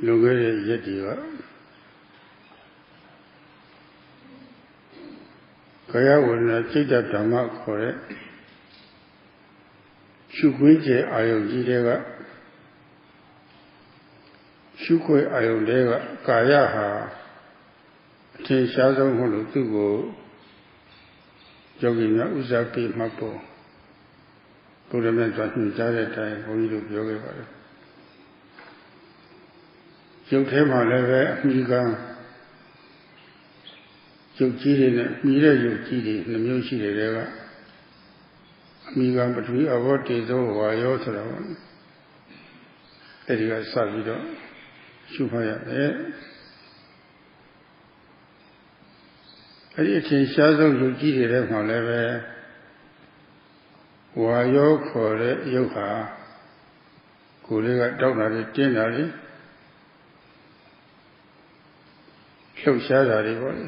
Lungere Yetiwa Kaya Wuna Chita Dhamma Kore Shukwiche Ayong Jidega Shukwe Ayong Dega Kaya Ha Te Shazong Hulu Tugo Yogina Uzaki Mapo Buddhaman Twatun Jare Hoyidu Yoga Yoktema Leve Miga Yokiri Mira Yokiri Namushi Reva Miga between Avote Wayotara Ediga Savido Shupaya Editin Shadow Yokiri Reva Leve Wayo Kore Yoka Kuliga Dogari Dinari Shadari body.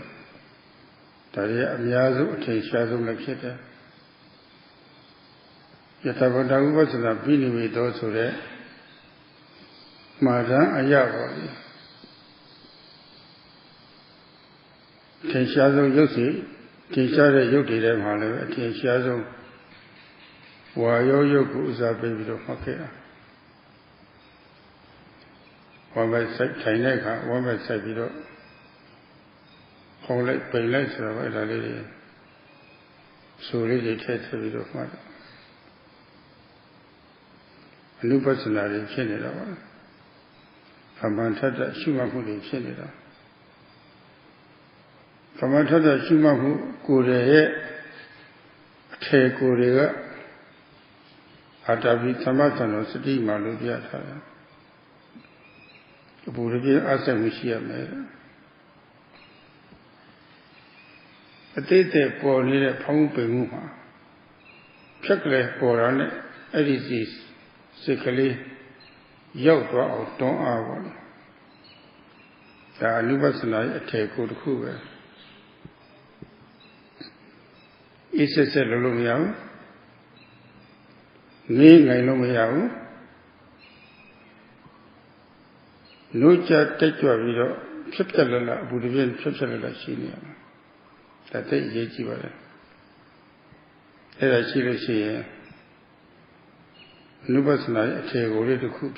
Taria Miazu, Tay Shadow Lakita Yatabanda was an appealing with those who read Madan Ayabody Tay Shadow Yosi, Tay Shadow Yoki Ramale, Tay Shadow Wayo Yoku is a baby of Makera. One by side Taineka, one by side below. Holy Paylights of a lady. So really takes a bit of mother. A new personality changed it over. From Pantata Shumahu changed it over. From Pantata Shumahu Kure Te Kurega Atabi Tamatano City Maludia. The Buddha Asamishi made. A day they bore near a pound Pemuma. Chocolate bore on it, Edis, sickly, Yokwa or Don Arwan. The Anubasana take good cougar. Is a Lumiao? Ning I Lumiao? No chat take your video, Chiptala would have been Chiptala senior. That they Yejiva. As I see Nubasana take away the cook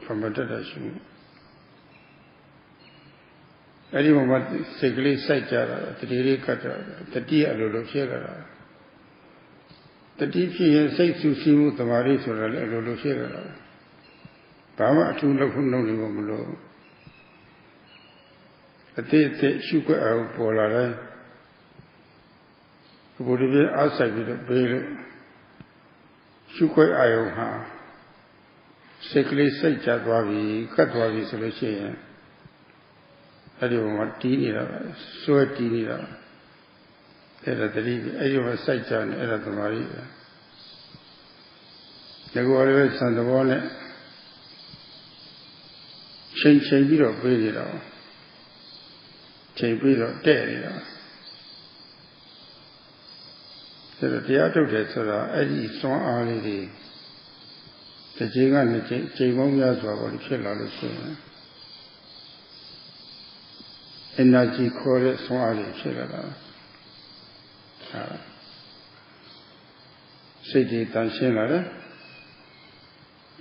from a Dadashim. Anyone want sickly Sajara, the Diri Kata, the dear Lulu the DP says to see with the Maris or a Lulu Bama to look no below. A day sugar out Polara. Would be outside with a bail. Shukoi Ayoha. Sickly Sajadwavi, Katwavi solution. I don't want teeny, so teeny. Era the lead, Ayo Sajan, Era the Maria. The warriors on the wallet. Change a bit of bail. Change a bit of dead. The Tiato Tessera, Eddie Swan Arley, the Jingan, Jimomias were killed. And Naji called it Swan Arley killer. City Tanshela,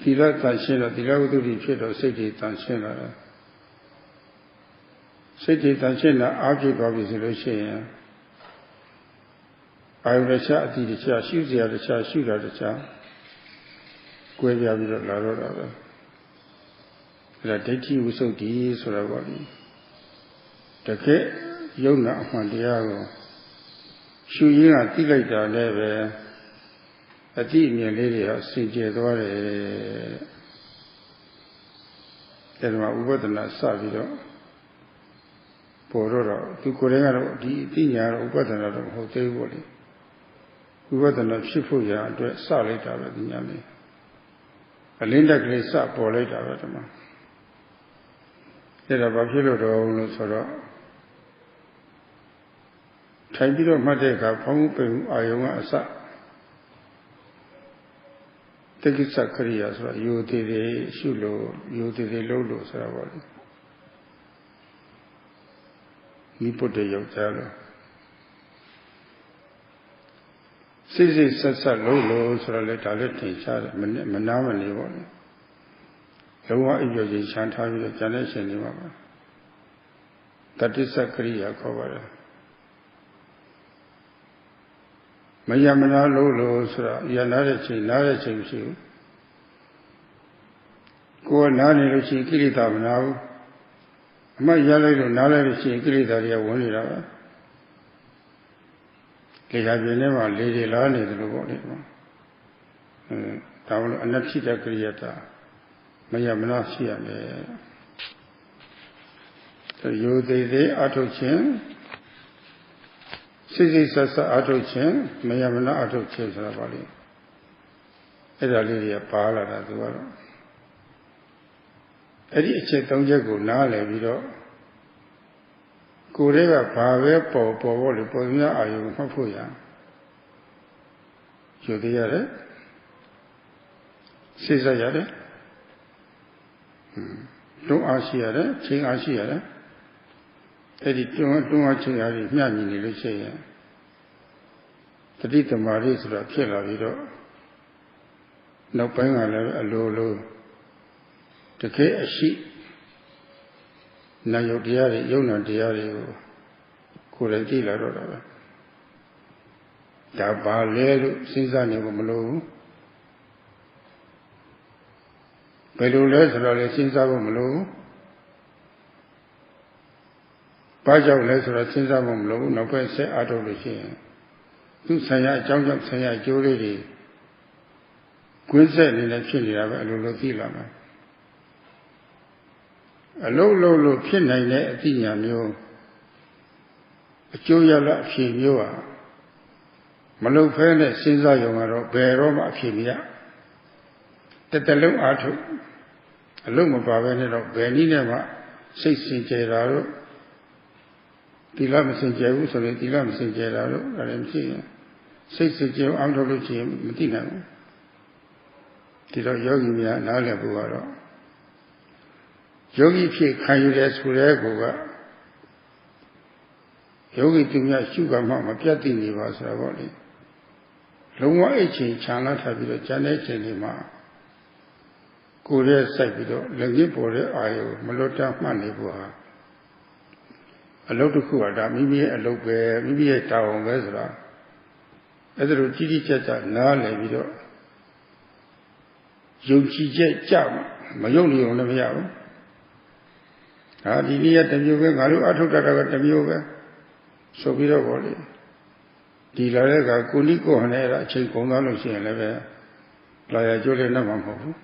Tila Tanshela, the Lauduri Cheto, City Tanshela. City Tanshela, object of his relation. I will shot the chair, shoot the other chair, shoot at the chair. Guavia with a ladder. The deity was so deep, so I was. The cat, Yona Panditarama. Shooting at the later level. A deep near lady has seen Jadore. Then my Ubadana Savido. Porora, to Korea, the Dinya Ubadana Hotel. We were the Shifuya to solid out of the Yami. A Linda Grace up or later out of them. There are Bakilo to own Sora. Taibiro Madeka, Pump, Ayoma Asa. Tekisa Korea, so you did a shulo, you did a lolo, so you put the yoke. Sisi Sasa Lolo, so let a little child, Manamani one. The one is Shantavi, Janation, that is a Korea cover. Mayamana Lolo, Yanarachi, Narachi, go Nani Luci Kilitam now. My Yellow Narachi Kilitaria one year. They have never Lady Lani the Loboni. Down Anachita Kriata. Mayamana Sia. So you they auto chain. Sisi Sasa auto chain, Mayamana auto chain Sarabali. Italy Pala as well. Eddie Chetonjago Nale Vido Kureva Pave Popo Liponia Ayu Mafuya. Judiare Sisa Yare Don't Asiare, Ching Asiare. Eddie don't watching Ari Yami Lucia. The Dita Maris Killa Vido. No pain a low. The K a sheep. Nayo Diari, Yona Diari, Kuratila Roda. Da Balelu, Sinzani Malo. Pelules, Sinzabo Malo. Baja Lesra Sinzabo Malo, no place out of the chain. Tu Saya, Jump Saya, Jury. Quinset in a chili of a Lulotila. A low pin at the new. A Julia Fimua. Malo Pene Sinza Yomaro, Beroma Fimia. That the low arto. A loom of Bavenero, Beninema, 16 Geraro. Tilamas in Jerusalem, Tilamas in Geraro, and I'm 16 Jew Antology, Medina. Tilo Yogi Nala Buaro. Yogi P. Can you rest with Ego? Yogi to me a sugar mamma, Piatini was a body. Loma Echi, Chana Tabito, Janet Lima. Korea Sabido, Langipore, Ayo, Malota Manibua. A lot of Kuada, maybe a low bear, maybe a town Vesra. As a Gidi Chata, Nala Vido. Yogi Jam, Mayoni on the Yao. Ah, the near the Muga, Atoka, the Muga. So be the body. The Lara Kuniko Hanera, Chikonano, Leve, Laya Jolena Mamho.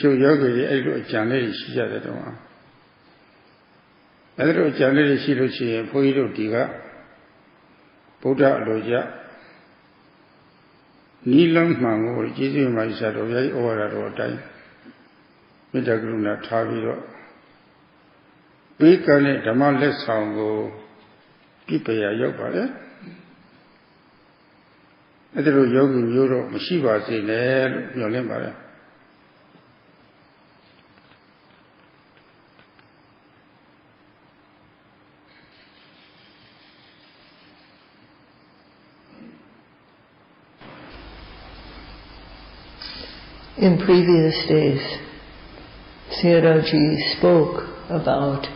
So Yogi, a Janet, she said that one. A little Janet, she looks here, Poido Diga, Buddha Loja, Nilam Mango, Jesus, my shadow, or a time. Mitagruna Taviro. Bacon, Dhamma, let's go. Keep a yoga. A little yoga in Europe, she was in there, your limber. In previous days, Sayadawgyi spoke about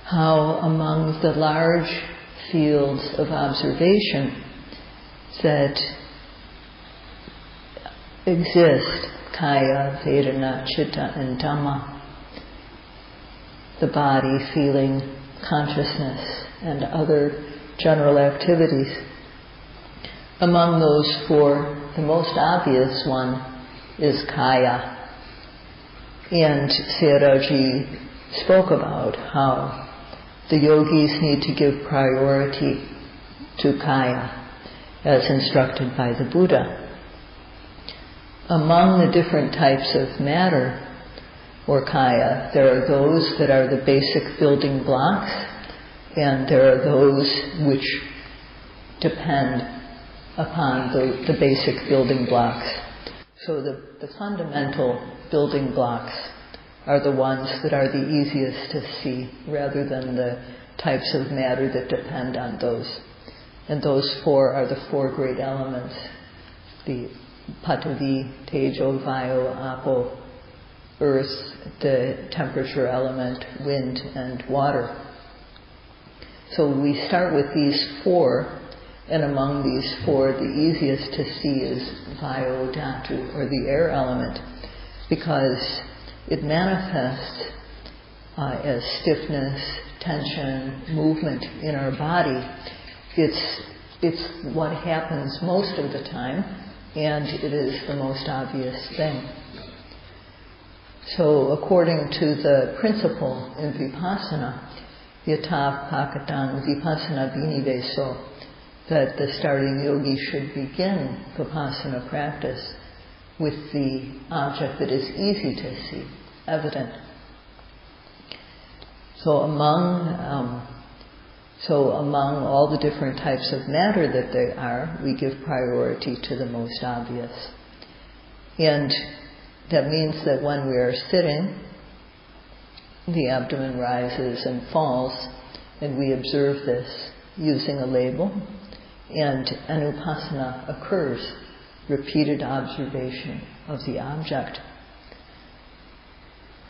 how among the large fields of observation that exist, Kaya, Vedana, Chitta, and Dhamma, the body, feeling, consciousness, and other general activities. Among those four, the most obvious one is Kaya. And Sayadawgyi spoke about how the yogis need to give priority to Kaya, as instructed by the Buddha. Among the different types of matter, or Kaya, there are those that are the basic building blocks, and there are those which depend upon the basic building blocks. So the fundamental building blocks are the ones that are the easiest to see, rather than the types of matter that depend on those. And those four are the four great elements: the Patavi, Tejo, Vayu, Apo, earth, the temperature element, wind, and water. So we start with these four, and among these four, the easiest to see is Vayu Dhatu, or the air element, because it manifests as stiffness, tension, movement in our body. It's what happens most of the time, and it is the most obvious thing. So according to the principle in Vipassana, Yata Pakatan Vipassana Biniveso, that the starting yogi should begin Vipassana practice with the object that is easy to see, evident. So among all the different types of matter that there are, we give priority to the most obvious. And that means that when we are sitting, the abdomen rises and falls, and we observe this using a label, and anupassana occurs, repeated observation of the object.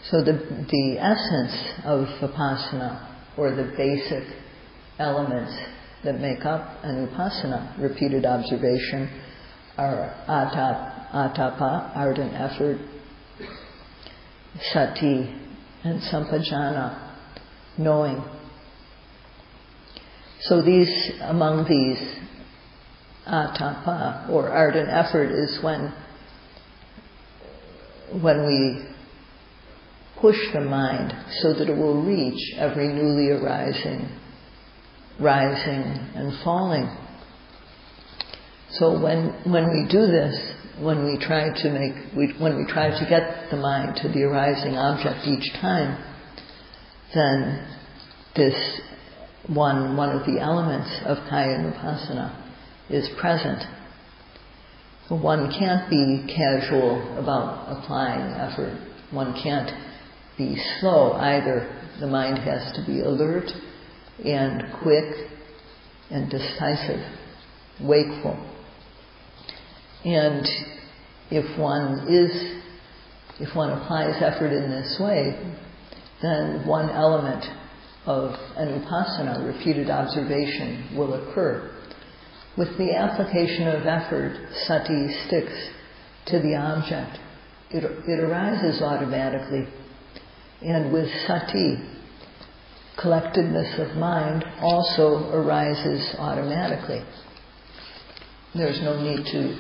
So the essence of vipassana, or the basic elements that make up anupassana, repeated observation, are atapa, ardent effort, sati, and sampajana, knowing. So among these, atapa, or ardent effort, is when we push the mind so that it will reach every newly arising, rising and falling. So when we do this, when we try to get the mind to the arising object each time, then this one of the elements of Kayanupassana is present. One can't be casual about applying effort. One can't be slow either. The mind has to be alert and quick and decisive, wakeful. And if one applies effort in this way, then one element of anupassana, repeated observation, will occur. With the application of effort, sati sticks to the object. It arises automatically. And with sati, collectedness of mind also arises automatically. There's no need to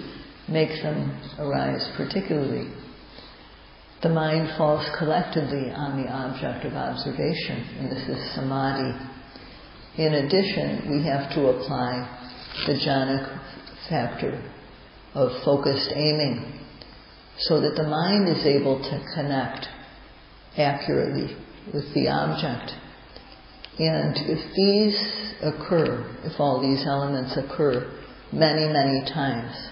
make them arise particularly. The mind falls collectedly on the object of observation, and this is samadhi. In addition, we have to apply the jhana factor of focused aiming, so that the mind is able to connect accurately with the object. And if these occur, if all these elements occur many, many times,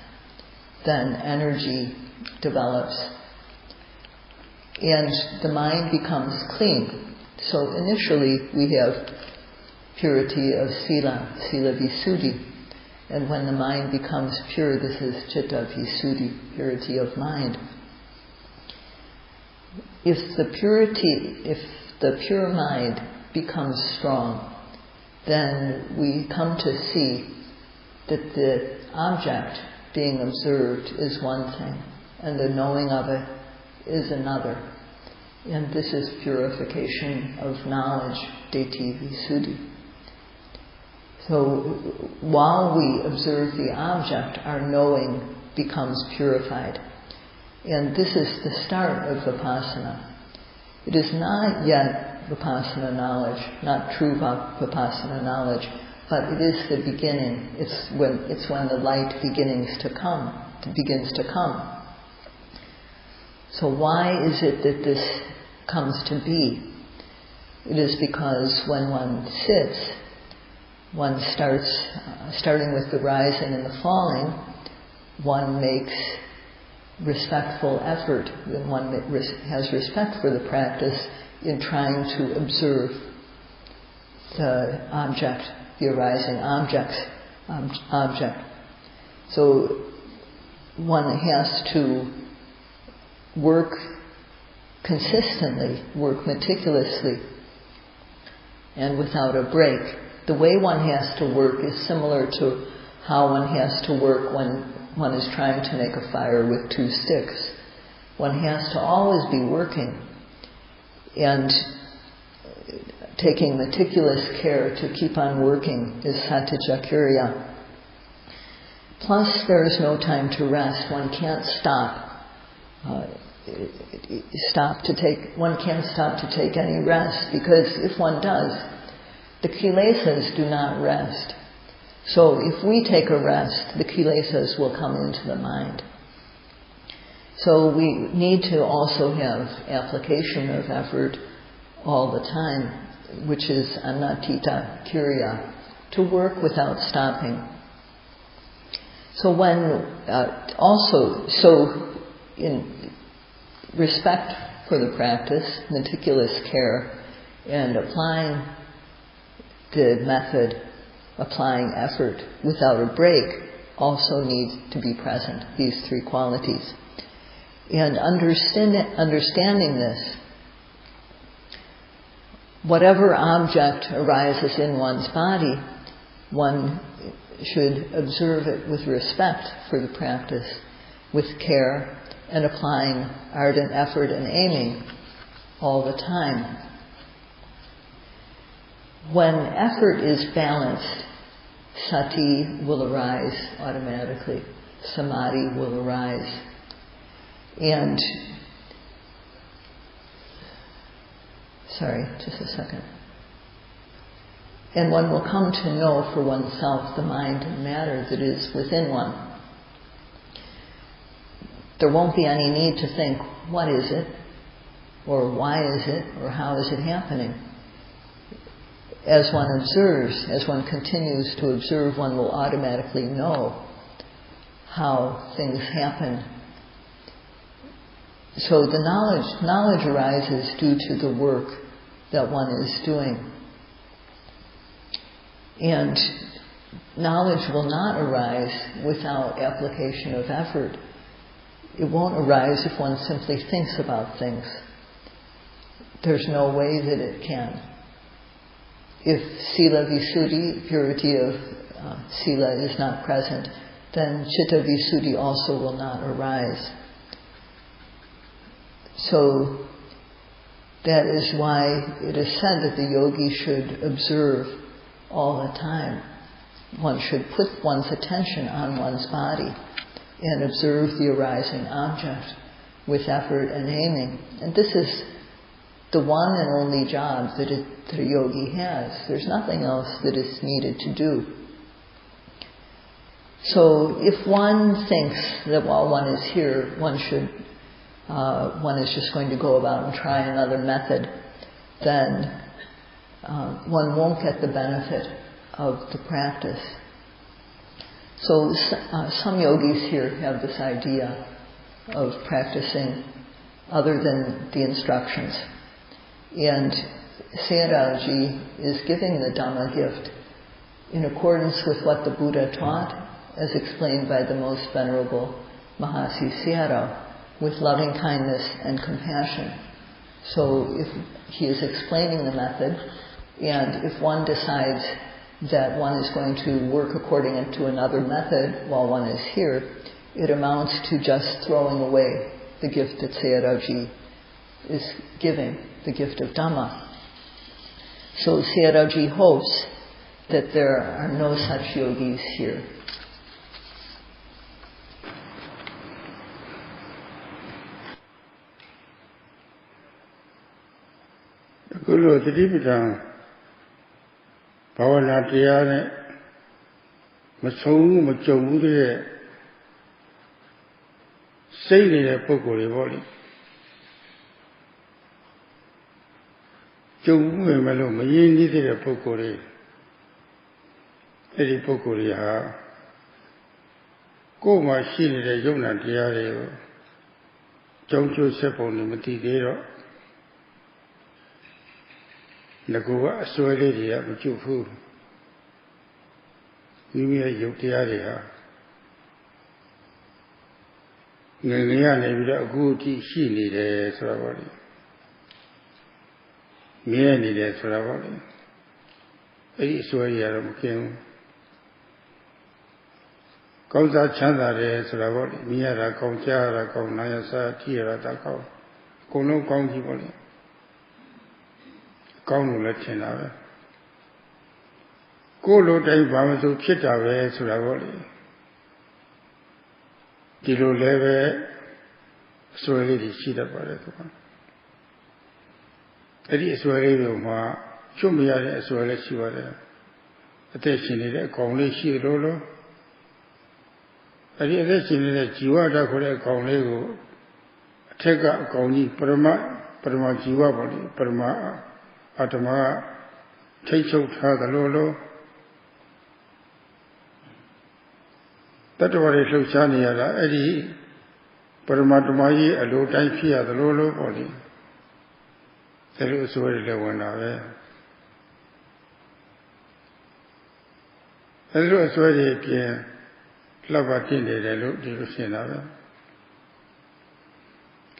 then energy develops and the mind becomes clean. So initially we have purity of sila visuddhi, and when the mind becomes pure, this is citta visuddhi, purity of mind. If the pure mind becomes strong, then we come to see that the object being observed is one thing, and the knowing of it is another. And this is purification of knowledge, deti visuddhi. So while we observe the object, our knowing becomes purified. And this is the start of vipassana. It is not yet vipassana knowledge, not true vipassana knowledge, but it is the beginning. It's when the light begins to come. So why is it that this comes to be? It is because when one sits, one starting with the rising and the falling, one makes respectful effort, and one has respect for the practice in trying to observe the object, the arising object. So one has to work consistently, work meticulously, and without a break. The way one has to work is similar to how one has to work when one is trying to make a fire with 2 sticks. One has to always be working and taking meticulous care to keep on working is satyajakirya. Plus, there is no time to rest. One can't stop. One can't stop to take any rest, because if one does, the kilesas do not rest. So if we take a rest, the kilesas will come into the mind. So we need to also have application of effort all the time, which is anatita kirya, to work without stopping. So in respect for the practice, meticulous care, and applying the method, applying effort without a break also need to be present, these 3 qualities. And understanding this, whatever object arises in one's body, one should observe it with respect for the practice, with care, and applying ardent effort and aiming all the time. When effort is balanced, sati will arise automatically, samadhi will arise. And, and one will come to know for oneself the mind and matter that is within one. There won't be any need to think, what is it? Or why is it? Or how is it happening? As one observes, as one continues to observe, one will automatically know how things happen. So the knowledge arises due to the work that one is doing. And knowledge will not arise without application of effort. It won't arise if one simply thinks about things. There's no way that it can. If sila visuddhi, purity of sila, is not present, then chitta visuddhi also will not arise. So that is why it is said that the yogi should observe all the time. One should put one's attention on one's body and observe the arising object with effort and aiming. And this is the one and only job that a yogi has. There's nothing else that is needed to do. So if one thinks that while one is here, one is just going to go about and try another method, then one won't get the benefit of the practice. So some yogis here have this idea of practicing other than the instructions. And Sayadawgyi is giving the Dhamma gift in accordance with what the Buddha taught, as explained by the most venerable Mahasi Sayadaw, with loving kindness and compassion. So if he is explaining the method, and if one decides that one is going to work according to another method while one is here, it amounts to just throwing away the gift that Sayadawgyi is giving, the gift of Dhamma. So Sayadawgyi hopes that there are no such yogis here. Guru Tripitang Bhavana Tiyane Masung Machomude Say the Pokori Voli Jomu Malo Mayindi the Pokori Any Pokuria Go my shin in the Yona Diario Don't you step on the Matidero Nagoa Soelia, but you fool. You may have Diaria Nilian without good she needed Sravali. Me needed Sravali. It is where you are king. Goes out Chanda Sravali, Miara, Conchara, Conayasa, Tira, Takao, Kono County Boli. County Latina. Golo Day Bamasu Chita, Sravali. Dilo leve Swelly cheat about it. It is where you are. Chumia as well as you are. Attention in a conley she rolo. At the attention in a Jiwada for a conlego. Take a coney, Parma Jiwa body, Parma Atama, take out her the lolo. That was a Luciania, Eddie, Paramatamayi, a low time here, the low body. That was very low now. That was very Lavatin, they looked to Lucina.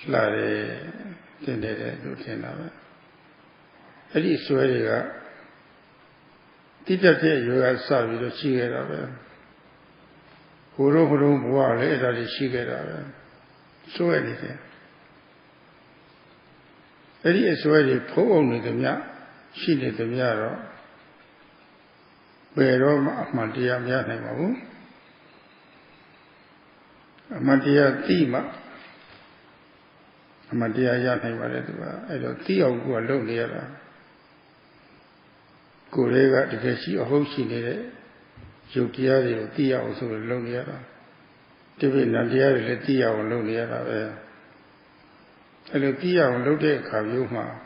Clare, Tinde, Lucina. Eddie Suelia. Did I tell you I saw you the cigarette? Huru Wale, that is Shigera. So anything. It is very poor only the Mia, she did the Miaro. Where Mantia Mianamu Mantia Tima Mantia Yanama, I don't see how go alone there. Gorega, the Gashi, a whole she needed. Jotiari, Tia also alone here. David Nadia, Tia alone here. Hello, Tia, loaded Kayuma.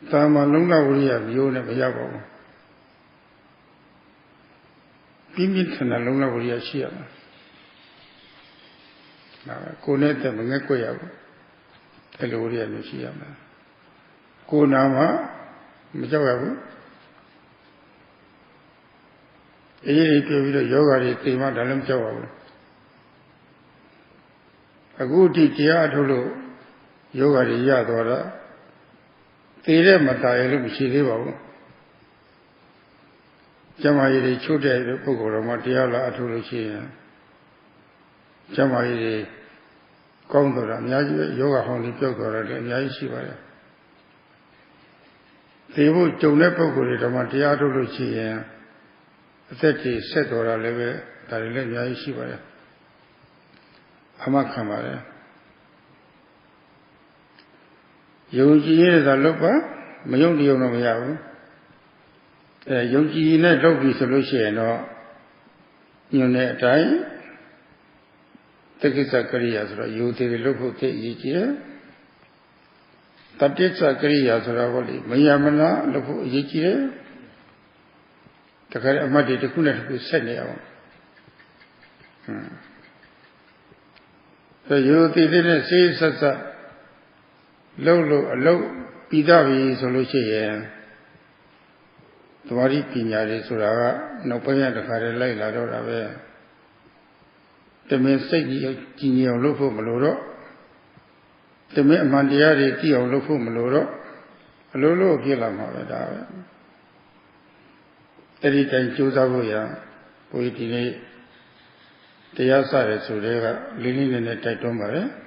Dhamma Luna, we have you never yabo. Pimit and Luna, we are here. Now, Conet and Mekoya. Hello, we are Luciana. Go now, Majawa. If you yoga, came out and Java. A good teacher to yoga, Yadora. Tire Matayel, Shiriva. Jamai, Chude, Pogoro, Matiala, Atulucia. Jamai, Condora, Yoga, Honey, Pogora, and Yashiva. They would do Nepogori, Matiato Lucia. That is set or a level that I let me see by Amakamare. Yogi the Lopa, Mayongi Yonomiao. Yogi in a doggy solution or Yone time. Take it a career, you take a look at each year. That is a career, Mayamana, look each year. The Madi the Kuna to send out. So you didn't say such a low Pidavi solution. The Mari Pina Sura, no Paya the Carelai Ladora. The mistake Gino Lopo Maloro. The Mandiari Tio Lopo Maloro. A Lolo Gilama. Every time Chuzabuya, Poetine, the Yasa Sudera, Lilin in the Tatomare.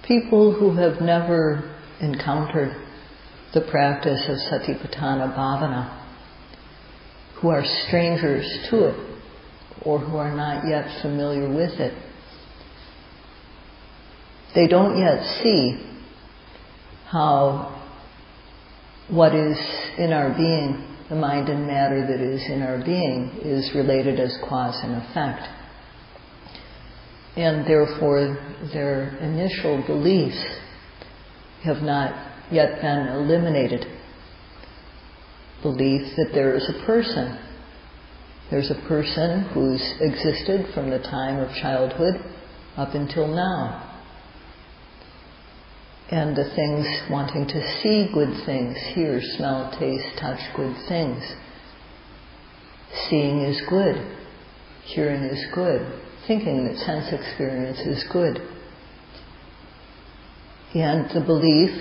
People who have never encountered the practice of Satipatthana Bhavana, who are strangers to it, or who are not yet familiar with it, they don't yet see how what is in our being the mind and matter that is in our being is related as cause and effect. And therefore, their initial beliefs have not yet been eliminated. Belief that there is a person. There's a person who's existed from the time of childhood up until now. And the things wanting to see good things, hear, smell, taste, touch good things. Seeing is good. Hearing is good. Thinking that sense experience is good. And the belief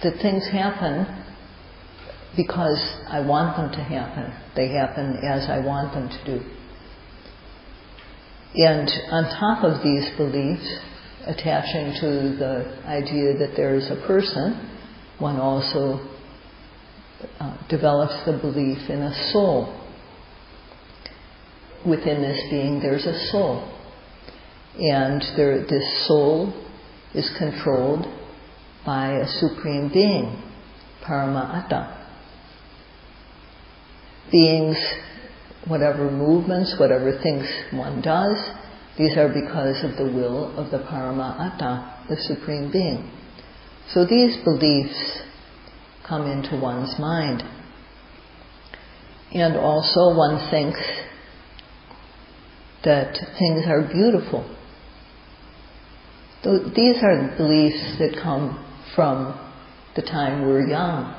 that things happen because I want them to happen. They happen as I want them to do. And on top of these beliefs, attaching to the idea that there is a person, one also develops the belief in a soul. Within this being, there's a soul. And this soul is controlled by a supreme being, Parama-Atta. Beings, whatever movements, whatever things one does, these are because of the will of the Parama-Atta, the Supreme Being. So these beliefs come into one's mind. And also one thinks that things are beautiful. These are beliefs that come from the time we're young.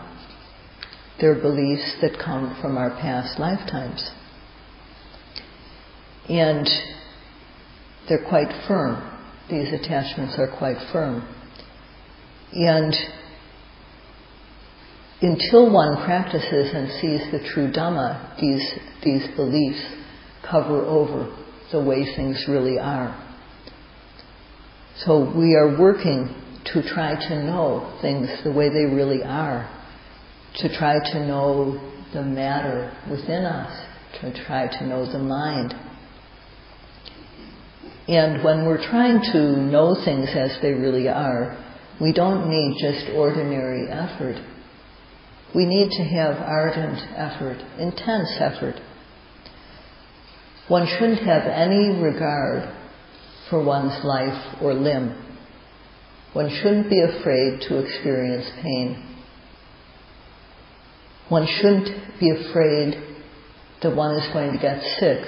They're beliefs that come from our past lifetimes. And they're quite firm. These attachments are quite firm. And until one practices and sees the true Dhamma, these beliefs cover over the way things really are. So we are working to try to know things the way they really are, to try to know the matter within us, to try to know the mind. And when we're trying to know things as they really are, we don't need just ordinary effort. We need to have ardent effort, intense effort. One shouldn't have any regard for one's life or limb. One shouldn't be afraid to experience pain. One shouldn't be afraid that one is going to get sick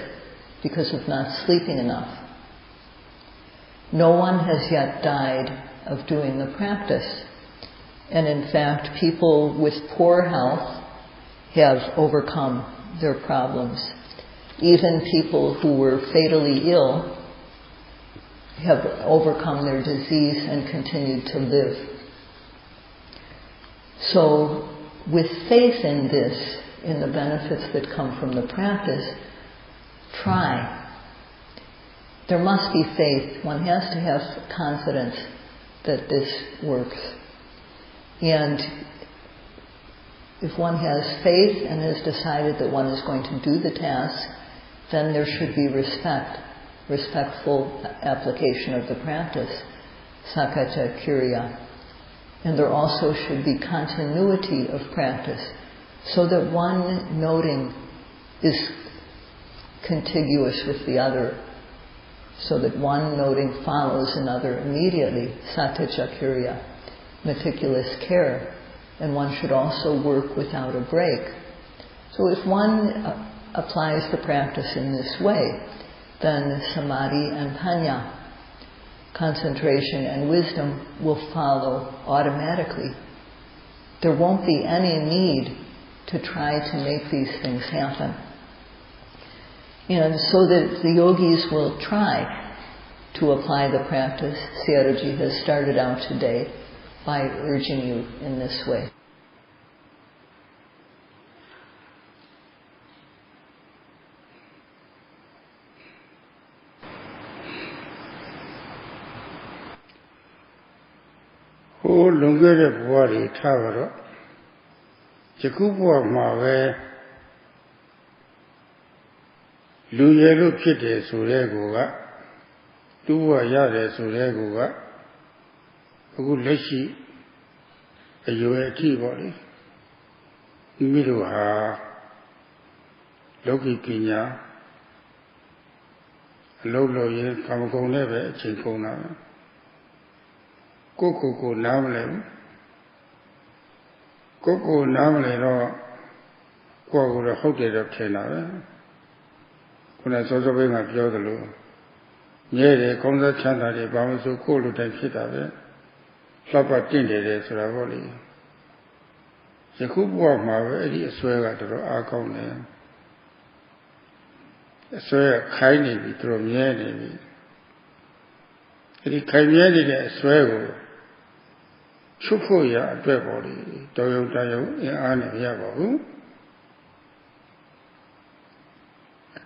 because of not sleeping enough. No one has yet died of doing the practice. And in fact, people with poor health have overcome their problems. Even people who were fatally ill have overcome their disease and continued to live. So, with faith in this, in the benefits that come from the practice, try. There must be faith. One has to have confidence that this works. And if one has faith and has decided that one is going to do the task, then there should be respectful application of the practice, sakata kriya. And there also should be continuity of practice, so that one noting is contiguous with the other, so that one noting follows another immediately, satya kriya, meticulous care. And one should also work without a break. So if one applies the practice in this way, then samadhi and panya, concentration and wisdom, will follow automatically. There won't be any need to try to make these things happen. And so that the yogis will try to apply the practice, Sayadawgyi has started out today by urging you in this way. Oh, longer the body, Tavaro. Jacobo Mave Luyelu Kite Suregoga, Tua Yade Suregoga, a good leshi, a UAT body. Miruha Loki Pinya Lolo Yen Kamakon Neve Chinkona Coco Namle Coco Namle no Quagura Hotel of Chena when I saw the wing of Yodelu. Yea, Konza Chanda, the Bamasu Kulu and Kitave, Flapper Tinde, Suravoli. The Kubu of Maveri, a swear to Arcone. A swear kindly through Miani. It came a swear. Chukoya, Dreboli, Doyo Dayo, in Anna Yabo.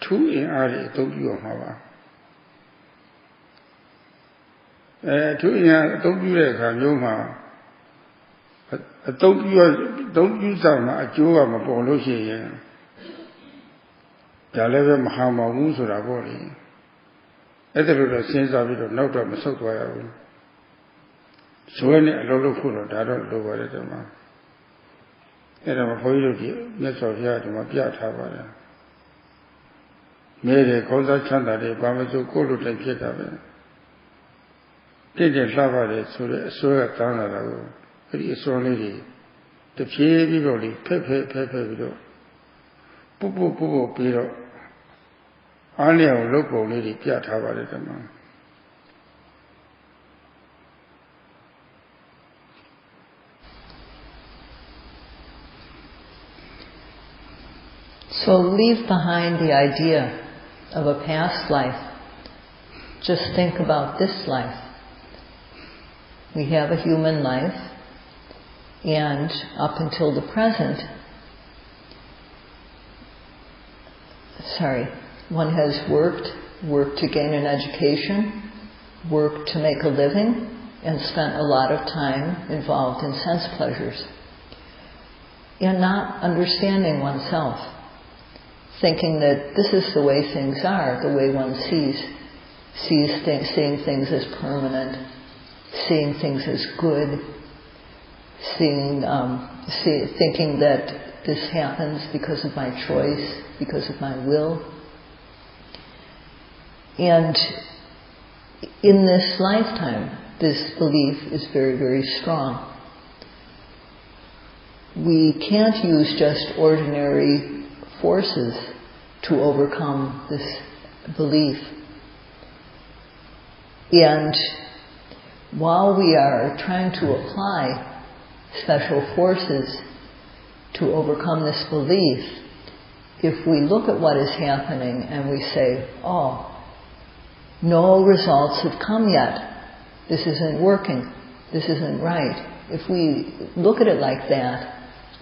Two in Ali, Tokyo Hava. Two in a Tokyo Kanyoma. Don't use them a Joa Mapoloshi. Yaleva Mahama Musura body. Ether sense of it, no doubt, Masotwaya. So any a lot of food, I don't know what it is. And I'm a poet, yes, of Yard, my Piat Made a Konza Chanda, the Bamasu Kulu and Kitave. Didn't love it, so the soya Tana, pretty solidly. The Pie Pepe, Pupu Piro. Only a local lady Piat Havadama. So leave behind the idea of a past life. Just think about this life. We have a human life, and up until the present, one has worked to gain an education, worked to make a living, and spent a lot of time involved in sense pleasures. And not understanding oneself, thinking that this is the way things are, the way one seeing things as permanent, seeing things as good, thinking that this happens because of my choice, because of my will. And in this lifetime, this belief is very, very strong. We can't use just ordinary forces to overcome this belief. And while we are trying to apply special forces to overcome this belief, if we look at what is happening and we say, oh, no results have come yet, this isn't working, this isn't right. If we look at it like that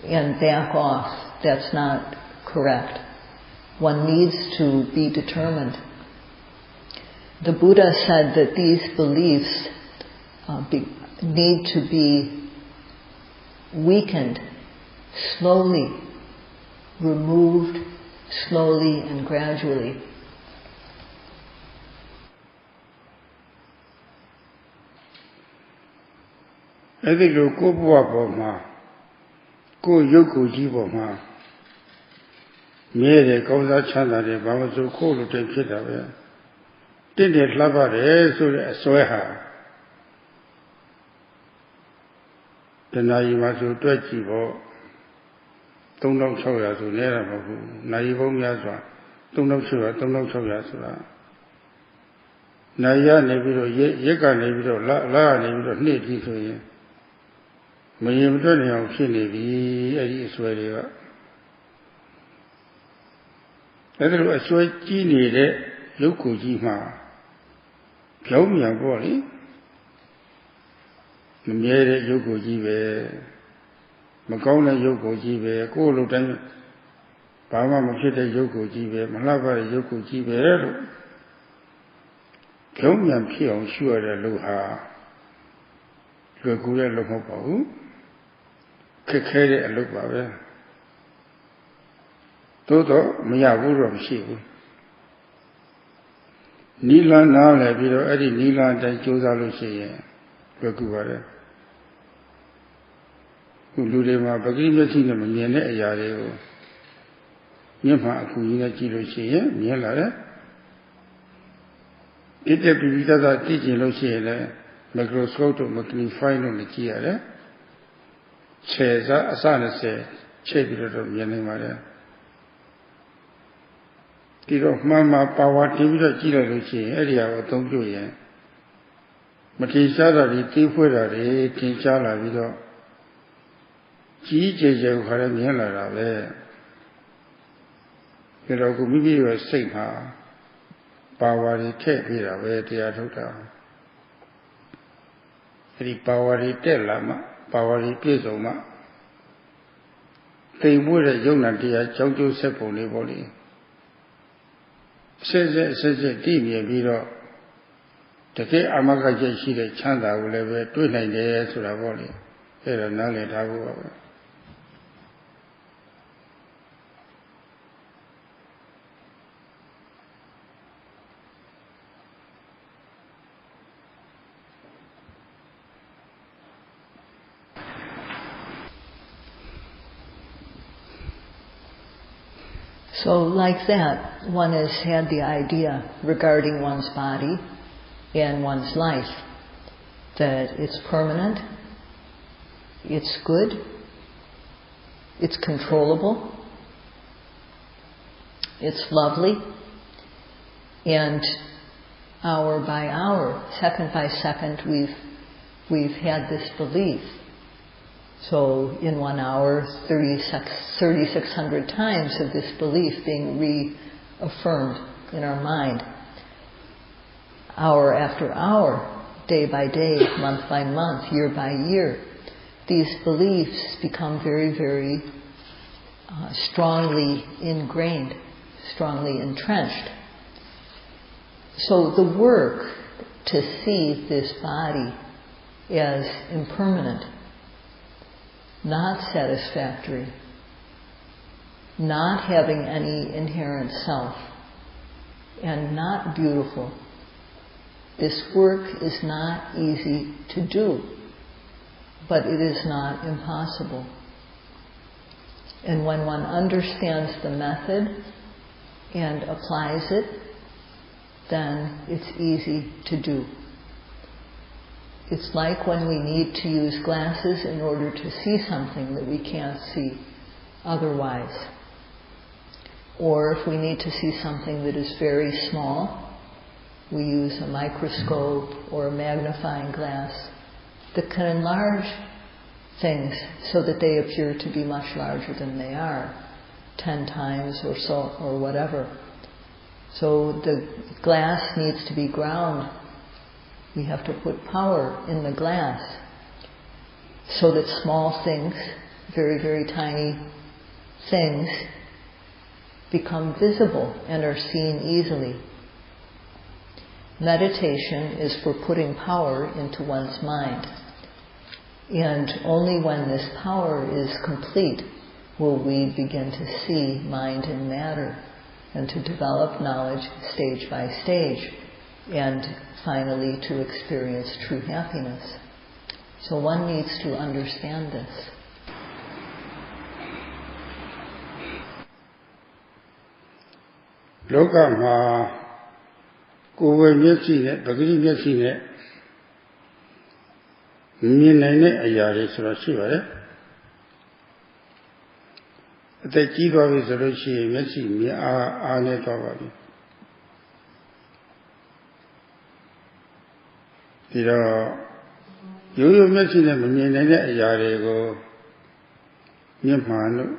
and back off, that's not correct. One needs to be determined. The Buddha said that these beliefs need to be weakened, slowly, removed, slowly and gradually. I think you go Boma, go Yoko Jiboma. Mere Konza Chanda, the Bamasu Kulu and Kitave. Didn't love it, so Soha. The Naimasu Dwejibo. Don't know Soya to Nerabu, Naivo Yazwa. Don't know Soya. Naya Nebiro, Yeka Nebiro, La Nebiro, Niti to you. Mayim Daniel Kini, Eddie Swellia. Other was so genie, Yoko Jima. Pyomia body. Mere Yoko Jibe. Makona Yoko Jibe, Kolo Time, Bama Makita Yoko Jibe, Malava Yoko Jibe. Pyomia Pion, sure the Luha. Lugula Lomopo. Kekere and Lubabe. Toto Miyabu Shibu. Nila now, Labiro, Eddie Nila, and Josa Lucia. Lugua. Ulurema, Bagrimati, Mania, Yare, Yama, Kuina, Gilo, Miela. It is that teaching Lucia, microscope, magnifying on the Kia. Chesa, Asana said, Chebit of Yanimara. Tiro Mama Power TV, Gila Lucia, area of Tonguya. Matisha, the Tifuera, Tinchala, Vido. G.J. Haramiela, the Rogubi was safe. Power take me away the Atuta. The power tell Lama, power Pizoma. They would a young idea, Jojo Sepoli body. Says it, Dimi, Viro. The day Amaka Jashi, the Chanda will have 29 days to the body. There are none at Abu. So like that, one has had the idea regarding one's body and one's life, that it's permanent, it's good, it's controllable, it's lovely, and hour by hour, second by second, we've had this belief. So in 1 hour, 3,600 times of this belief being reaffirmed in our mind. Hour after hour, day by day, month by month, year by year, these beliefs become very, very strongly ingrained, strongly entrenched. So the work to see this body as impermanent, not satisfactory, not having any inherent self, and not beautiful. This work is not easy to do, but it is not impossible. And when one understands the method and applies it, then it's easy to do. It's like when we need to use glasses in order to see something that we can't see otherwise. Or if we need to see something that is very small, we use a microscope or a magnifying glass that can enlarge things so that they appear to be much larger than they are, 10 times or so, or whatever. So the glass needs to be ground. We have to put power in the glass so that small things, very, very tiny things, become visible and are seen easily. Meditation is for putting power into one's mind. And only when this power is complete will we begin to see mind and matter and to develop knowledge stage by stage, and finally to experience true happiness. So one needs to understand this. Loka Kowe Myetsi ne, Bagri Myetsi ne,မြင်နိုင်တဲ့အရာတွေဆိုတော့ရှိပါတယ်အသက်ကြီးသွားပြီဆိုလို့ရှိရင်မျက်စိမြင်အားနဲ့သွားပါပြီဒီတော့ရိုးရိုးမျက်စိနဲ့မမြင်နိုင်တဲ့အရာတွေကိုမျက်မှန်လို့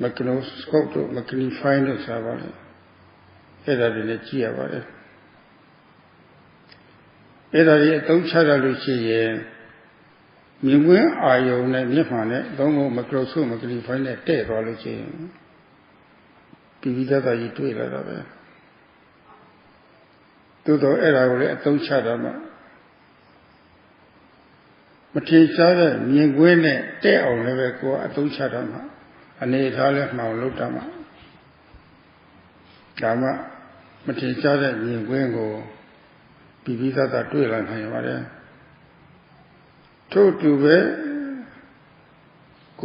မက်ကနိုစကော့တို့မက်ကနီဖိုင်းတို့ဆိုပါလေအဲ့ဒါတွေလည်းကြည့်ရပါတယ်အဲ့ဒါကြီးအသုံးချရလို့ရှိရင်မြင်ကွင်းအာယုံနဲ့မျက်မှန်နဲ့သုံးဖို့မကရိုဆိုမကလီဖိုင်းနဲ့တဲ့သွားလို့ရှိရင်ပြီးပြီးသားသားကြီးတွေ့လာတာပဲသို့တော့အဲ့ဒါကိုလည်းအသုံးချတာမှမထင်ရှားတဲ့မြင်ကွင်းနဲ့တဲ့အောင်လည်းပဲကိုယ်အသုံးချတာမှအနေထားလဲမှောင်လို့တာမှဒါမှမထင်ရှားတဲ့မြင်ကွင်းကိုပြီးပြီးသားသားတွေ့လာနိုင်ပါတယ်ထို့တူပဲ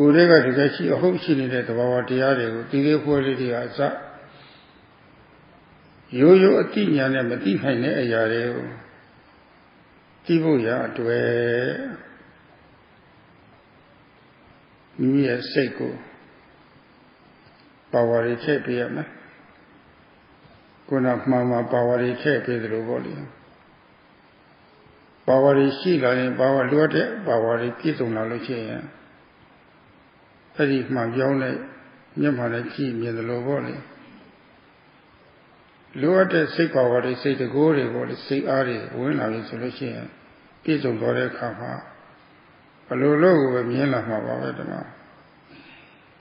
ကိုယ်တွေကတကယ်ရှိအဟုတ်ရှိနေတဲ့သဘာဝတရားတွေကိုဒီလေးဖွဲလေးတွေကအစရိုးရိုးအတိညာနဲ့မသိနိုင်တဲ့အရာတွေကိုသိဖို့ရအတွက်မိမိရဲ့စိတ်ကိုပါဝါတွေထည့်ပေးရမယ်ခုနမှန်မှပါဝါတွေထည့်ပေးသလိုပေါ့လေပါဝါတွေရှိလာရင်ပါဝါလိုအပ်တဲ့ပါဝါတွေပြည့်စုံလာလို့ရှိရင်အဲ့ဒီမှန်ပြောင်းတဲ့မျက်မှန်နဲ့ကြည့်မြင်သလိုပေါ့လေလိုအပ်တဲ့စိတ်ပါဝါတွေစိတ်တကိုးတွေပေါ့လေစိတ်အားတွေဝင်လာပြီဆိုလို့ရှိရင်ပြည့်စုံသွားတဲ့အခါမှာဘလို့လို့ကိုပဲမြင်လာမှာပါပဲတမ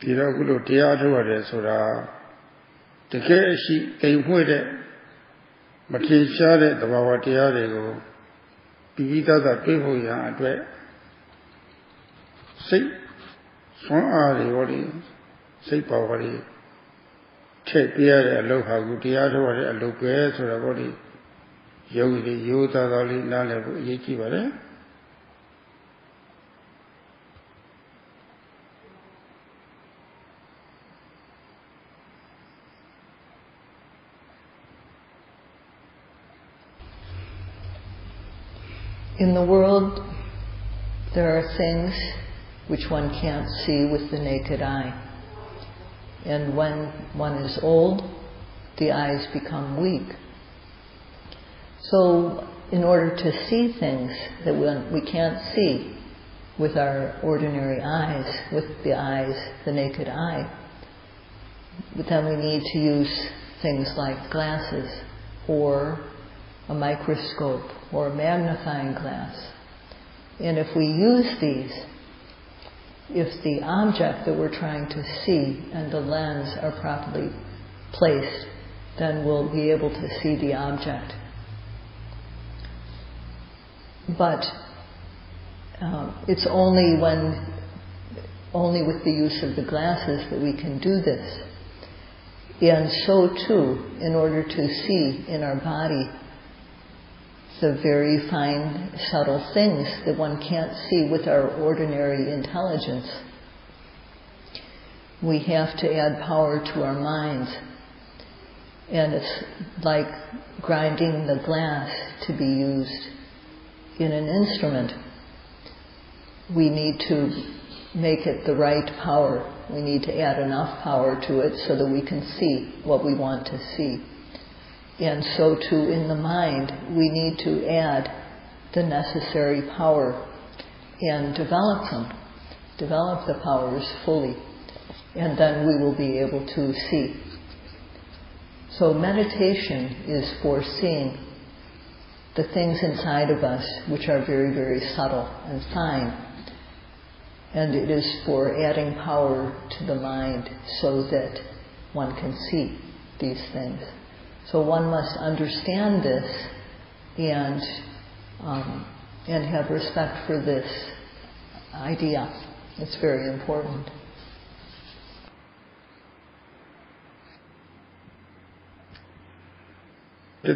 ဒီတော့အခုလိုတရားထုတ်ရတယ်ဆိုတာတကယ်ရှိတိမ်မွေ့တဲ့မထင်ရှားတဲ့သဘာဝတရားတွေကိုပြီးပြီးသားသားတွေ့ဖို့ရအတွက်စိတ်ဆွမ်းအားတွေဟောဒီစိတ်ပါဝါတွေထည့်ပြရတဲ့အလုပ်ဟာကူတရားထုတ်ရတဲ့အလုပ်ပဲဆိုတော့ဟောဒီယောဂီတွေရိုးသားသားလေးနားလည်ဖို့အရေးကြီးပါတယ် In the world, there are things which one can't see with the naked eye. And when one is old, the eyes become weak. So, in order to see things that we can't see with our ordinary eyes, with the naked eye, then we need to use things like glasses or a microscope or a magnifying glass. And if we use these, if the object that we're trying to see and the lens are properly placed, then we'll be able to see the object. But it's only with the use of the glasses that we can do this. And so too, in order to see in our body the very fine, subtle things that one can't see with our ordinary intelligence, we have to add power to our minds. And it's like grinding the glass to be used in an instrument. We need to make it the right power. We need to add enough power to it so that we can see what we want to see. And so too in the mind, we need to add the necessary power and develop them, develop the powers fully, and then we will be able to see. So meditation is for seeing the things inside of us which are very, very subtle and fine, and it is for adding power to the mind so that one can see these things. So one must understand this and have respect for this idea. It's very important.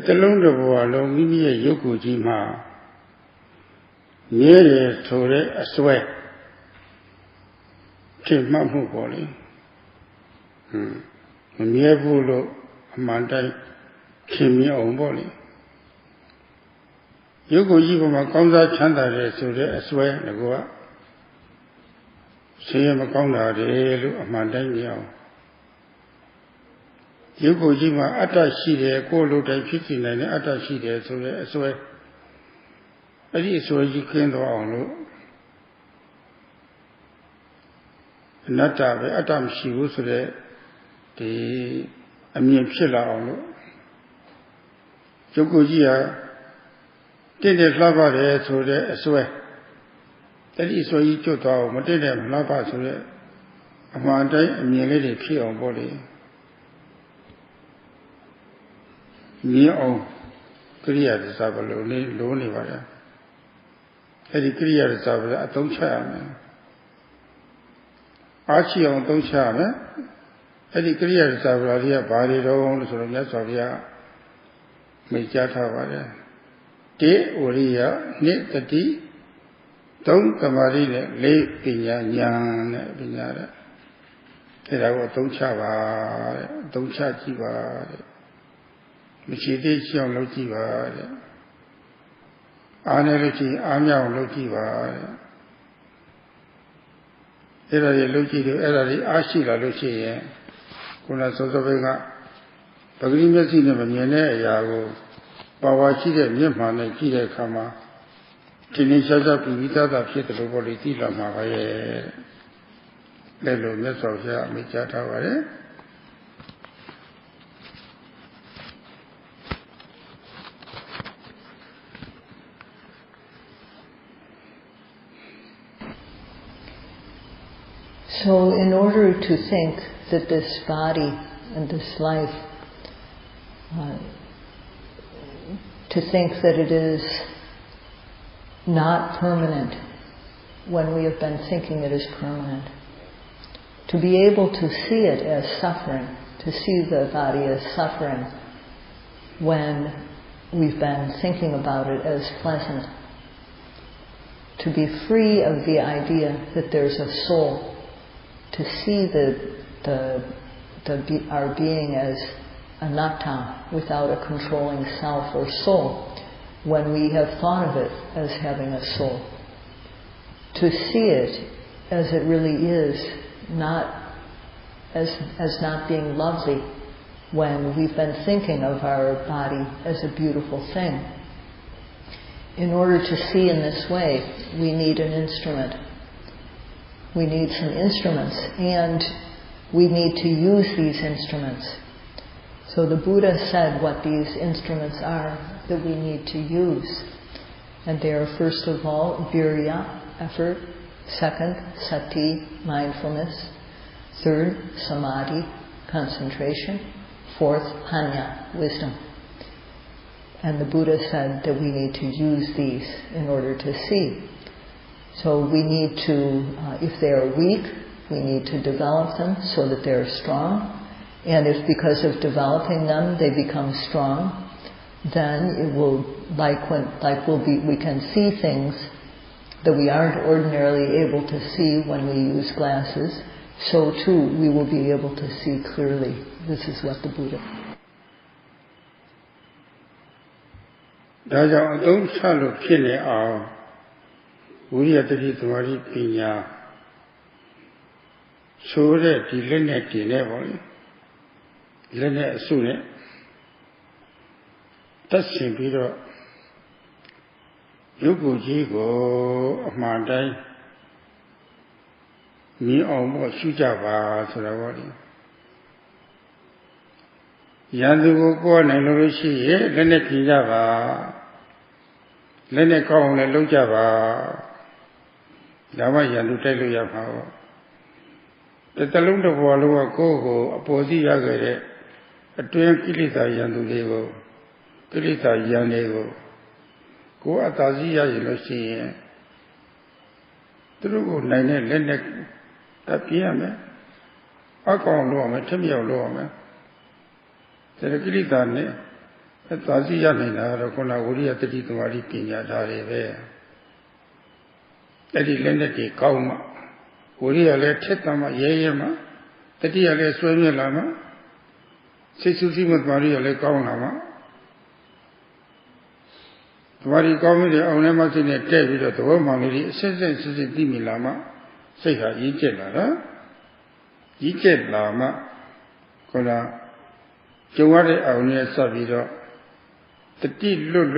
တစ်လုံးတစ်ဘဝလုံးမိမိရဲ့ရုပ်ကိုယ်ကြီးမှာမြဲတယ်ဆိုတဲ့အစွဲထင်မှတ်မှုပေါ့လေမမြဲဘူးလို့အမှန်တိုင်းခင်မြင်အောင်ပေါ့လေရုပ်ကိုယ်ကြီးပေါ်မှာကောင်းစားချမ်းသာတယ်ဆိုတဲ့အစွဲငါကဆင်းရဲမကောင်းတာတယ်လို့အမှန်တိုင်းမြင်အောင်ရုပ်ကိုယ်ကြီးမှာအတ္တရှိတယ်ကိုယ်လိုတိုင်းဖြစ်စီနိုင်တဲ့အတ္တရှိတယ်ဆိုတဲ့အစွဲအဲ့ဒီအစွဲကြီးခင်းသွားအောင်လို့အနတ္တပဲအတ္တမရှိဘူးဆိုတဲ့ဒီအမြင်ဖြစ်လာအောင်လို့ရုပ်ကိုယ်ကြီးဟာတင့်တယ်လှပတယ်ဆိုတဲ့အစွဲအဲ့ဒီအစွဲကြီးကျွတ်သွားအောင်မတင့်တယ်မလှပဆိုတဲ့အမှန်တိုင်းအမြင်လေးတွေဖြစ်အောင်ပေါ့လေမြင်အောင်ကရိယာသစ္စာဘလို့လိုနေပါလားအဲ့ဒီကရိယာသစ္စာဘလို့အသုံးချရမယ်အားရှိအောင်သုံးချရမယ်အဲ့ဒီကရိယာသစ္စာဘလို့ကြီးကဘာတွေတော့လို့ဆိုတော့မြတ်စွာဘုရားမိတ်ကြားထားပါတယ်တေဝရိယနိတတိ 3 Tamari နဲ့ 4 Pinya ဉာဏ်နဲ့ ပညာတဲ့အဲ့ဒါကိုအသုံးချပါတဲ့အသုံးချကြည့်ပါတဲ့မရှိသေးရှောင်းလုပ်ကြည့်ပါတဲ့အားနဲ့လို့ရှိရင်အားမြောက်လုပ်ကြည့်ပါတဲ့အဲ့ဒါတွေလုပ်ကြည့်လို့အဲ့ဒါတွေအားရှိလာလို့ရှိရင်ခုနစောစောပဲကပဂရိမျက်စိနဲ့မမြင်တဲ့အရာကိုပါဝါရှိတဲ့မျက်မှန်နဲ့ကြည့်တဲ့အခါမှာဒီနေ့ရှားရှားပြီးသားတာဖြစ်တယ်လို့ပေါ်လေသိလာမှာပါရဲ့လက်လိုမြတ်စွာဘုရားအမိန့်ကြားထားပါတယ်So in order to think that this body and this life, to think that it is not permanent when we have been thinking it is permanent, to be able to see it as suffering, to see the body as suffering when we've been thinking about it as pleasant, to be free of the idea that there's a soul, to see our being as anatta, without a controlling self or soul, when we have thought of it as having a soul. To see it as it really is, not as not being lovely, when we've been thinking of our body as a beautiful thing. In order to see in this way, we need an instrument. We need some instruments, and we need to use these instruments. So the Buddha said what these instruments are that we need to use. And they are, first of all, virya, effort. Second, sati, mindfulness. Third, samadhi, concentration. Fourth, panya, wisdom. And the Buddha said that we need to use these in order to see. So we need to, if they are weak, we need to develop them so that they are strong. And if because of developing them they become strong, then it will, we can see things that we aren't ordinarily able to see when we use glasses. So too we will be able to see clearly. This is what the Buddha. ဒါကြောင့်အသုံးချလို့ဖြစ်နေအောင်ဝိရိယတတိသမารိပညာဆိုတဲ့ဒီလက်နဲ့တင်နေပါလေလက်နဲ့အစုနဲ့တက်ဆင်ပြီးတော့ရုပ်ကိုယ်ကြီးကိုအမှန်တိုင်းမြင်အောင်ပေါ့ရှုကြပါဆိုတာပေါ့လေရန်သူကိုကိုယ်နိုင်လို့ရှိရင်လက်နဲ့ပြင်ကြပါလက်နဲ့ကောင်းအောင်လည်းလုပ်ကြပါဒါမှရန်သူတိုက်လို့ရမှာပေါ့တလုံးတစ်ဘဝလုံးကကိုယ့်ကိုအပေါ်စီးရခဲ့တဲ့အတွင်းကိလေသာရန်သူတွေကိုကိလေသာရန်တွေကိုကိုယ်အသာစီးရရင်လို့ရှိရင်သူတို့ကိုနိုင်တဲ့လက်နဲ့ပြင်းရမယ်အကောင်လို့ရမယ်ထမြောက်လို့ရမယ်ဒါကိလေသာနဲ့အသာစီးရနိုင်တာတော့ခုနဝိရိယတတိသမารိပညာဓာတ်တွေပဲအဲ့ဒီလက်နဲ့တွေကောင်းမှဝိရိယလည်းထက်သမှရဲရဲမှတတိယလည်းဆွဲမြဲလာမှစိတ်ဆူဆီးမှသမารိရလည်းကောင်းလာမှသမารိကောင်းပြီအောင်လည်းမစိတ်နဲ့တဲ့ပြီးတော့သဘောမှန်လေးအစစ်စစ်စစ်စစ်သိမိလာမှစိတ်ဟာရည်ကျက်လာတာရည်ကျက်လာမှခုနကျုံရတဲ့အောင်နဲ့ဆက်ပြီးတော့တတိလွတ်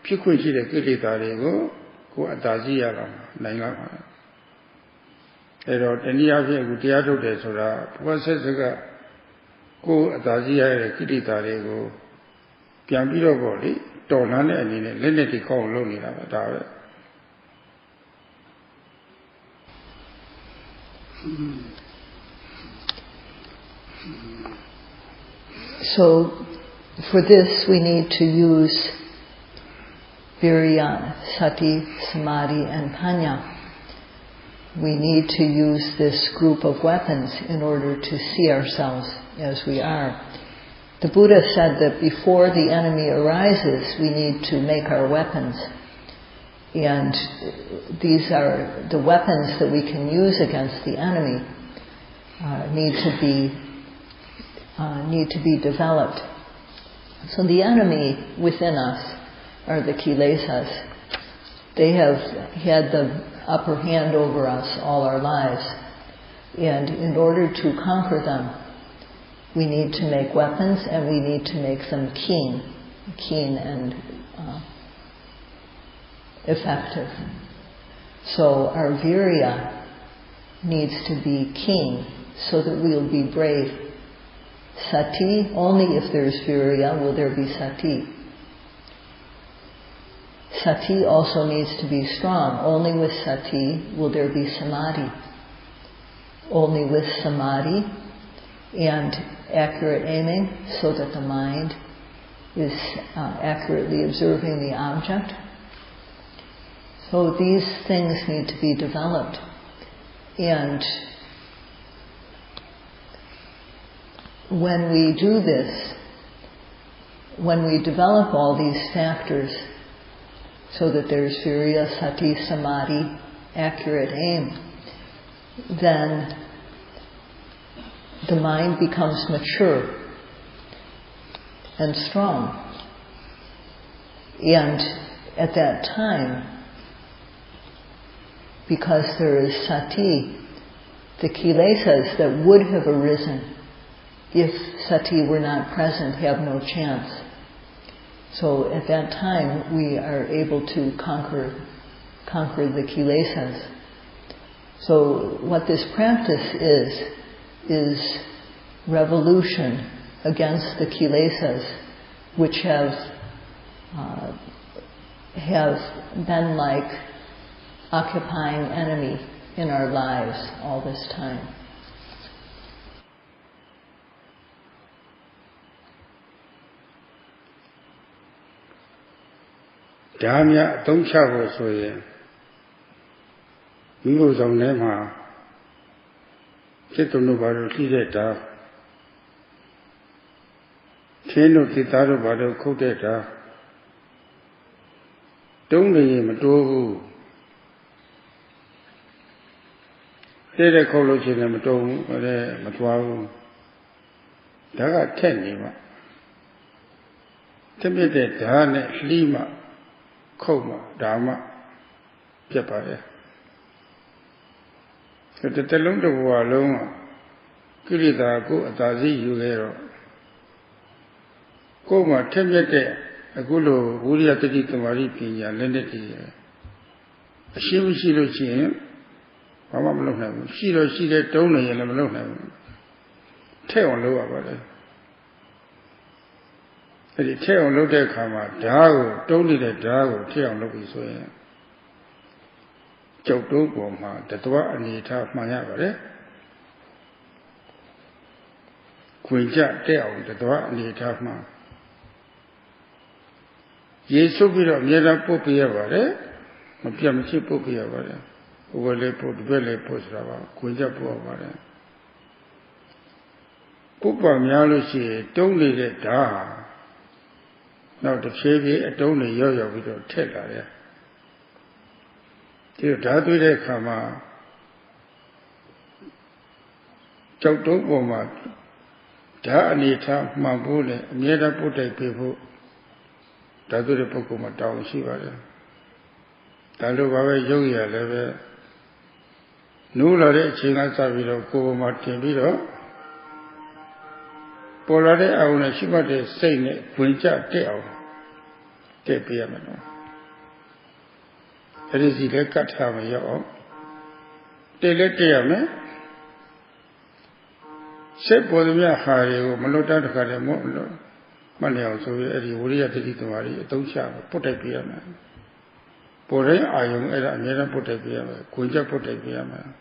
ဖြစ်ခွင့်ရှိတဲ့ကိလေသာတွေကိုကိုယ်အသာစီးရလာနိုင်လာပါအဲ့တော့တနည်းအားဖြင့်အခုတရားထုတ်တယ်ဆိုတာဘုရားဆက်စကကိုယ်အသာစီးရတဲ့ကိလေသာတွေကိုပြန်ပြီးတော့ပေါ့လေတော်လှန်တဲ့အနေနဲ့လက်နဲ့တိကောင်းလုပ်နေတာပဲဒါပဲ So for this we need to use virya, sati, samadhi and panya. We need to use this group of weapons in order to see ourselves as we are. The Buddha said that before the enemy arises, we need to make our weapons. And these are the weapons that we can use against the enemy need to be developed. So the enemy within us are the kilesas. They have had the upper hand over us all our lives. And in order to conquer them, we need to make weapons, and we need to make them keen and effective. So our virya needs to be keen so that we'll be brave. Sati, only if there's virya will there be sati. Sati also needs to be strong. Only with sati will there be samadhi. Only with samadhi and accurate aiming so that the mind is accurately observing the object. So these things need to be developed. And when we do this, when we develop all these factors so that there's virya, sati, samadhi, accurate aim, then the mind becomes mature and strong. And at that time, because there is sati, the kilesas that would have arisen if sati were not present have no chance. So at that time, we are able to conquer the kilesas. So what this practice is revolution against the kilesas, which have been like occupying enemy in our lives all this time. Dhamma don't travel so yeah. We go on them, sit on the bottle, see that. Chain of the Taro bottle, coat that. Don't let him do. Say the college in them, don't let him. There are 10. Tell me that Dana, Lima, Koma, Dhamma, Japaya. So the Talunda were alone. Kirita go at Azi, you hero. Koma, tell me that a good old Uria Tiki Maripi and Lenity. A Shiro Chin, Mamma Malone, Shiro, she let Tony and Malone. Tell low about it. The tail looked at Kama, Dago, don't need a Dago, tail look is way. Jodo Boma, the Dwa and the top my average. Queen Jack tail, the Dwa and the top man. Yes, so be of Yella Poppy about it. A Piamchi Poppy about it. Overlay put belly post about Queen Jack about it. Pupa Mialusi, don't need a da. Now the baby, I don't know yo we don't tell her. You that way they come out. Chok don't go mad. Da Anita, Mambule, Mieda put a people. That do the Pokuma down, she was there. That look away Yogia level. No lade, Chinga Savilo, Go Martin Vito. Polare, I want to shiver the same Quincha tail. Take Piamano. That is the cut hammer, yo. They let Tiame. Set for the mere Harry, Malota, the Cademo, Money also, Eddie Uria Titomari, don't shop, put a piano. Pore, I am a never put a piano, Quincha put a piano.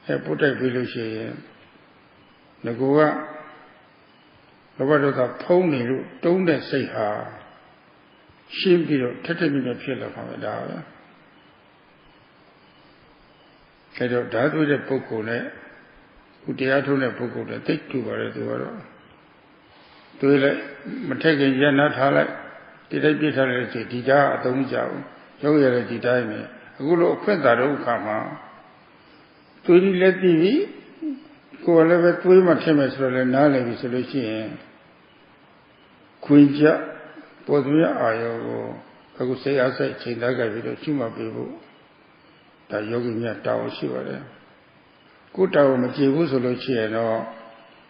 I put a village. Nagoa. About the pony, don't say her. She'll be a tetamina pillar from a dollar. I don't that with a poco, who the atone poco, the take two or the world. Do you like Matega Yanat Hallett? Did I be a Dida, don't jow? ရုပ်ရတဲ့ဒီတိုင်းပဲအခုလိုအခွင့်သာတဲ့အခါမှာသွေးလက်တည်ပြီးကိုယ်လည်းပဲသွေးမှထင်မယ်ဆိုတော့လည်းနားလည်ပြီဆိုလို့ရှိရင်ခွင့်ကြပေါ်သွေးအာရုံကိုအခုစိတ်အားစိတ်ချိန်သားကြပြီးတော့ရှုမှတ်ပေးဖို့ဒါယောဂီများတောင်းရှိပါတယ်ကိုယ်တောင်းမကြည့်ဘူးဆိုလို့ရှိရင်တော့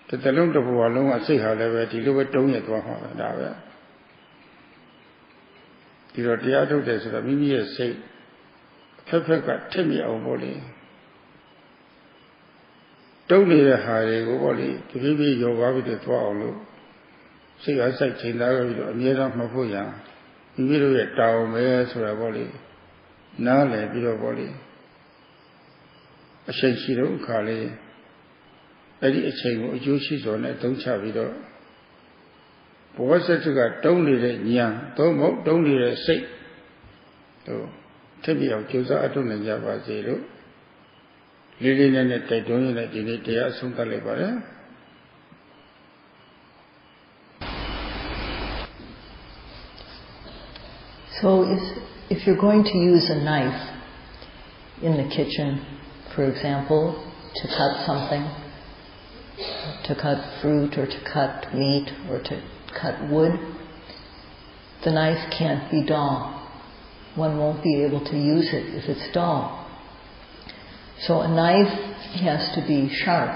တစ်သလုံးတစ်ဘဝလုံးအစိတ်ဟာလည်းပဲဒီလိုပဲတုံးရသွားမှာပဲဒါပဲဒီတော့တရားထုတ်တယ်ဆိုတော့မိမိရဲ့စိတ်ဖက်ဖက်ကထက်မြက်အောင်ပေါ့လေတုံးနေတဲ့ဟာတွေကိုပေါ့လေတဖြည်းဖြည်းရောပါပြီးတော့သွားအောင်လို့စိတ်အားစိတ်ချိန်သားပြီးတော့အမြဲတမ်းမှတ်ဖို့ရမိမိတို့ရဲ့တောင်းပဲဆိုတာပေါ့လေနားလည်ပြီးတော့ပေါ့လေအချိန်ရှိတော့အခါလေးအဲ့ဒီအချိန်ကိုအကျိုးရှိစွာနဲ့သုံးချပြီးတော့ဘောဇ္ဇကတုံးနေတဲ့ဉာဏ်သုံးဖို့တုံးနေတဲ့စိတ်တို့ထပ်ပြီးအောင်ကြိုးစားအထုတ်နိုင်ကြပါစေလို့လေးလေးနက်နက်တိုက်တွန်းရတဲ့ဒီနေ့တရားအဆုံးသတ်လိုက်ပါတယ်So if you're going to use a knife in the kitchen, for example, to cut something, to cut fruit or to cut meat or to cut wood, the knife can't be dull. One won't be able to use it if it's dull. So a knife has to be sharp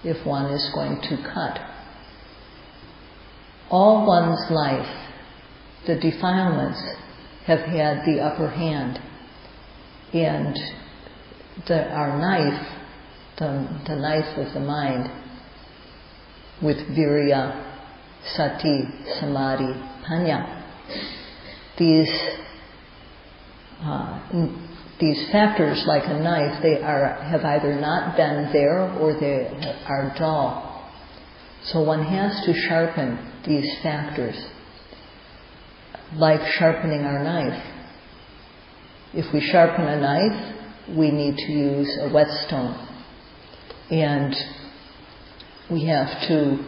if one is going to cut. All one's life, the defilements have had the upper hand, and our knife, the knife of the mind, with virya, sati, samadhi, panya, these factors, like a knife, have either not been there or they are dull. So one has to sharpen these factors. Like sharpening our knife. If we sharpen a knife, we need to use a whetstone. And we have to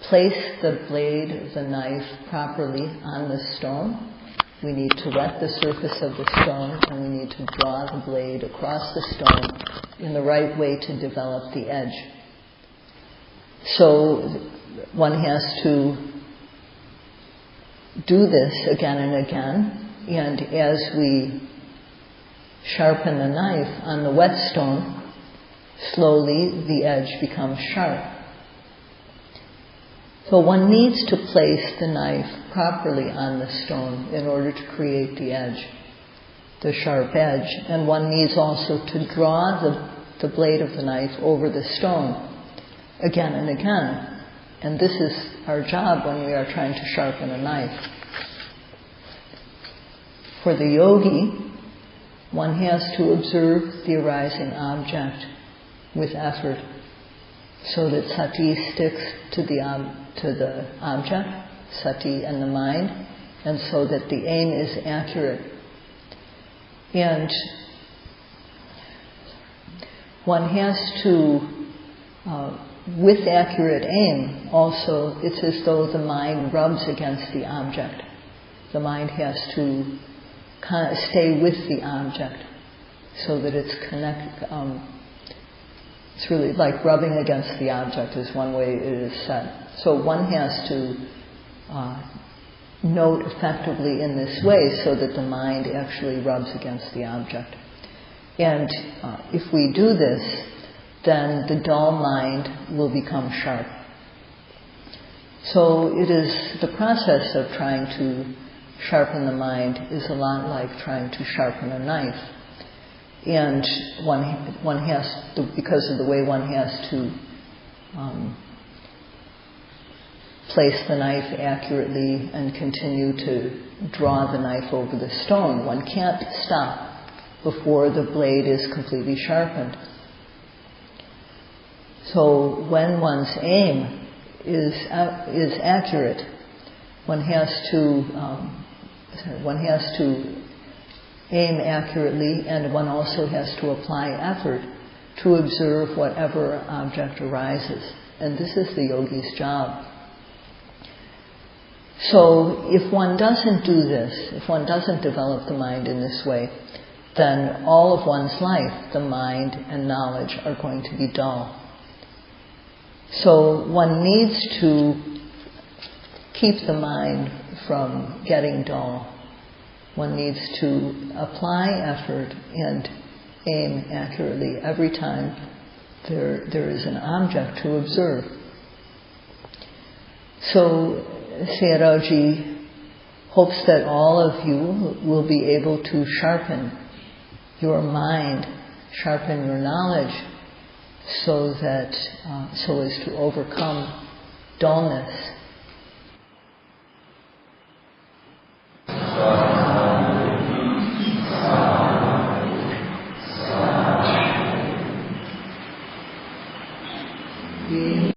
place the blade of the knife properly on the stone. We need to wet the surface of the stone, and we need to draw the blade across the stone in the right way to develop the edge. So one has to do this again and again, and as we sharpen the knife on the whetstone, slowly the edge becomes sharp. So one needs to place the knife properly on the stone in order to create the edge, the sharp edge, and one needs also to draw the blade of the knife over the stone again and again. And this is our job when we are trying to sharpen a knife. For the yogi, one has to observe the arising object with effort, so that sati sticks to the object, sati and the mind, and so that the aim is accurate. And one has to with accurate aim, also, it's as though the mind rubs against the object. The mind has to stay with the object so that it's it's really like rubbing against the object is one way it is said. So one has to note effectively in this way so that the mind actually rubs against the object. And if we do this, then the dull mind will become sharp. So it is the process of trying to sharpen the mind is a lot like trying to sharpen a knife. And one has to, because of the way one has to place the knife accurately and continue to draw the knife over the stone, one can't stop before the blade is completely sharpened. So when one's aim is accurate, one has to aim accurately, and one also has to apply effort to observe whatever object arises. And this is the yogi's job. So if one doesn't do this, if one doesn't develop the mind in this way, then all of one's life, the mind and knowledge are going to be dull. So one needs to keep the mind from getting dull. One needs to apply effort and aim accurately every time there is an object to observe. So Sayadawgyi hopes that all of you will be able to sharpen your mind, sharpen your knowledge, so as to overcome dullness.